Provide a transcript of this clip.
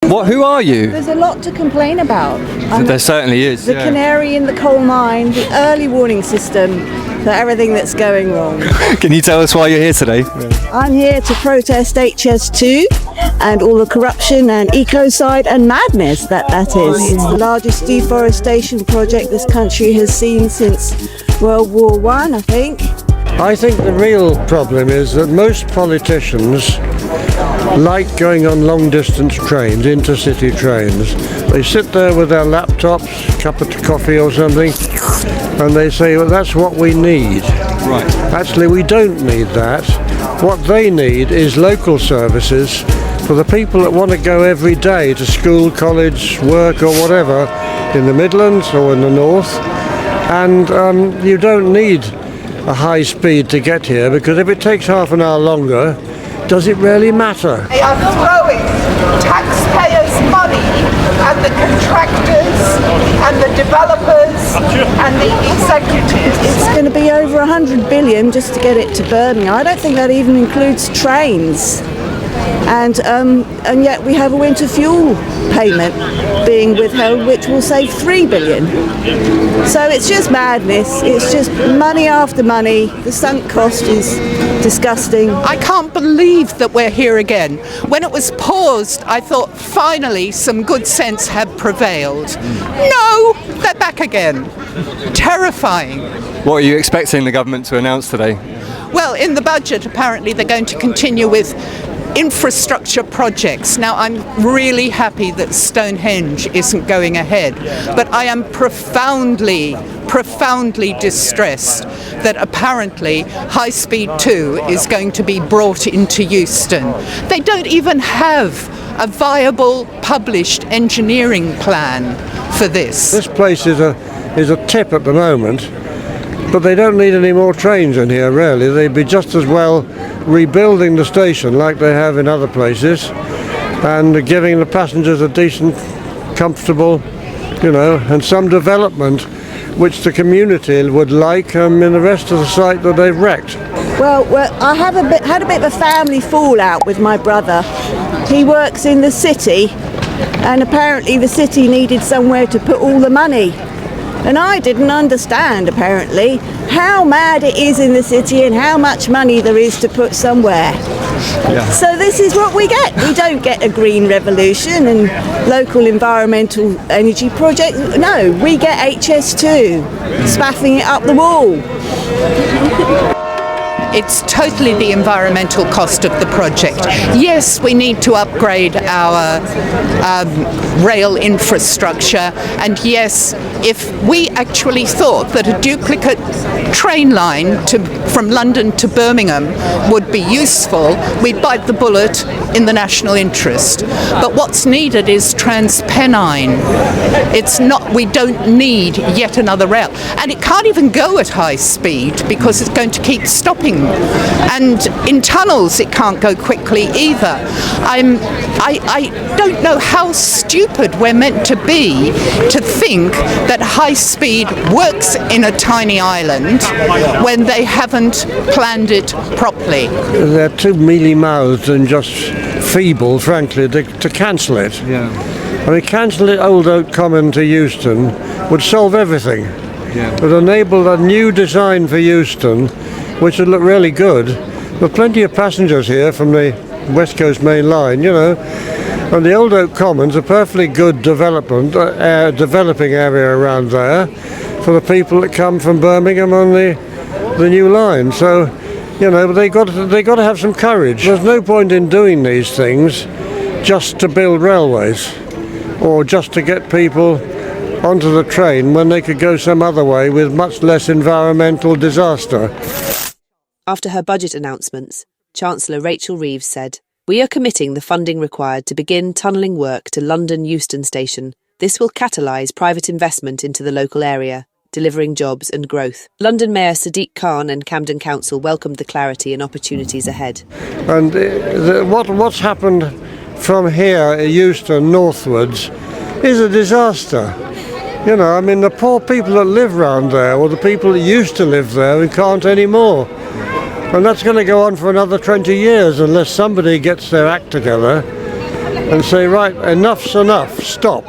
Who are you? There's a lot to complain about. There certainly is. The canary in the coal mine, the early warning system for everything that's going wrong. Can you tell us why you're here today? I'm here to protest HS2 and all the corruption and ecocide and madness that is. It's the largest deforestation project this country has seen since World War I think. I think the real problem is that most politicians like going on long-distance trains, intercity trains. They sit there with their laptops, cup of coffee or something, and they say, well, that's what we need. Right. Actually, we don't need that. What they need is local services for the people that want to go every day to school, college, work or whatever in the Midlands or in the North. And you don't need a high speed to get here, because if it takes half an hour longer, does it really matter? They are throwing taxpayers' money at the contractors and the developers and the executives. It's going to be over 100 billion just to get it to Birmingham. I don't think that even includes trains. And yet we have a winter fuel payment being withheld, which will save 3 billion. So it's just madness. It's just money after money. The sunk cost is disgusting. I can't believe that we're here again. When it was paused, I thought finally some good sense had prevailed. No, they're back again. Terrifying. What are you expecting the government to announce today? Well, in the budget, apparently they're going to continue with infrastructure projects. Now, I'm really happy that Stonehenge isn't going ahead, but I am profoundly distressed that apparently High Speed 2 is going to be brought into Euston. They don't even have a viable published engineering plan for this. This place is a tip at the moment, but they don't need any more trains in here really. They'd be just as well rebuilding the station like they have in other places and giving the passengers a decent, comfortable, and some development which the community would like in the rest of the site that they've wrecked. Well, I had a bit of a family fallout with my brother. He works in the city, and apparently the city needed somewhere to put all the money. And I didn't understand, apparently, how mad it is in the city and how much money there is to put somewhere. Yeah. So this is what we get. We don't get a green revolution and local environmental energy projects. No, we get HS2, spaffing it up the wall. It's totally the environmental cost of the project. Yes, we need to upgrade our rail infrastructure, and yes, if we actually thought that a duplicate train line from London to Birmingham would be useful, we'd bite the bullet in the national interest. But what's needed is Transpennine. We don't need yet another rail. And it can't even go at high speed because it's going to keep stopping. And in tunnels it can't go quickly either. I don't know how stupid we're meant to be to think that high speed works in a tiny island when they haven't planned it properly. They're too mealy-mouthed and just feeble, frankly, to cancel it. Yeah. I mean, cancelling Old Oak Common to Euston would solve everything. Yeah. It would enable a new design for Euston, which would look really good. There are plenty of passengers here from the West Coast Main Line, and the Old Oak Common's a perfectly good developing area around there for the people that come from Birmingham on the new line. So, they got to have some courage. There's no point in doing these things just to build railways or just to get people onto the train when they could go some other way with much less environmental disaster. After her budget announcements, Chancellor Rachel Reeves said, "We are committing the funding required to begin tunnelling work to London Euston Station. This will catalyse private investment into the local area, delivering jobs and growth." London Mayor Sadiq Khan and Camden Council welcomed the clarity and opportunities ahead. And what's happened from here, Euston, northwards, is a disaster. The poor people that live round there, or the people that used to live there and can't anymore. And that's going to go on for another 20 years unless somebody gets their act together and say, right, enough's enough, stop.